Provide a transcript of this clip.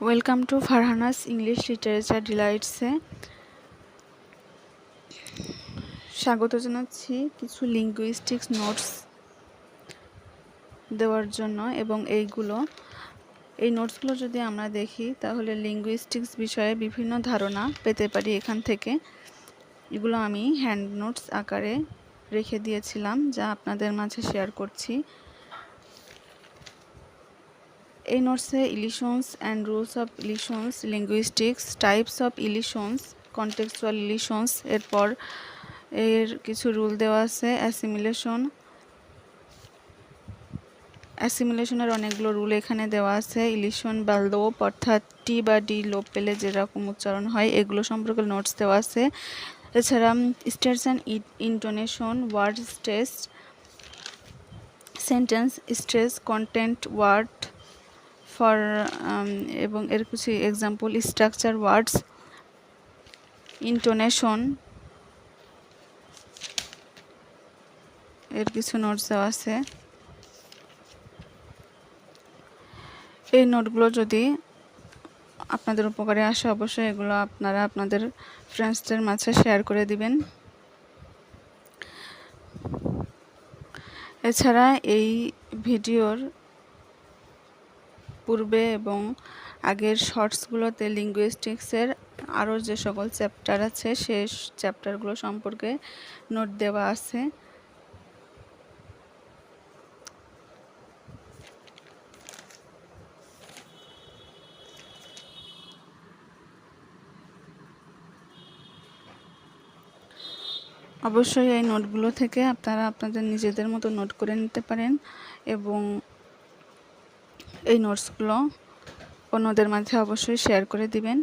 Welcome to Farhana's English literature ডিলাইটসে স্বাগত জানাচ্ছি কিছু লিঙ্গুইস্টিক্স নোটস দেওয়ার জন্য। এবং এই নোটসগুলো যদি আমরা দেখি তাহলে লিঙ্গুইস্টিক্স বিষয়ে বিভিন্ন ধারণা পেতে পারি এখান থেকে। এগুলো আমি হ্যান্ড নোটস আকারে রেখে দিয়েছিলাম, যা আপনাদের মাঝে শেয়ার করছি। এই নোটসে elisions and rules of elisions, linguistics, types of elisions, contextual elisions, এরপর এর কিছু রুল দেওয়া আছে। অ্যাসিমিলেশনের অনেকগুলো রুল এখানে দেওয়া আছে। ইলিশন বা লোপ, অর্থাৎ টি বা ডি লোপ পেলে যেরকম উচ্চারণ হয়, এগুলো সম্পর্কে নোটস দেওয়া আছে। এছাড়া stress and intonation, word stress, sentence stress, content, word for এবং এর কিছু এক্সাম্পল, স্ট্রাকচার ওয়ার্ডস, ইন্টোনেশন, এর কিছু নোটস দেওয়া আছে। এই নোটগুলো যদি আপনাদের উপকারে আসে, অবশ্যই এগুলো আপনারা আপনাদের ফ্রেন্ডসদের মাঝে শেয়ার করে দিবেন। এছাড়া এই ভিডিওর পূর্বে এবং আগের শর্টসগুলোতে লিঙ্গুইস্টিক্সের আরও যে সকল চ্যাপ্টার আছে, সেই চ্যাপ্টারগুলো সম্পর্কে নোট দেওয়া আছে। অবশ্যই এই নোটগুলো থেকে আপনারা আপনাদের নিজেদের মতো নোট করে নিতে পারেন এবং এই নোটসগুলো অন্যদের মাঝে অবশ্যই শেয়ার করে দিবেন।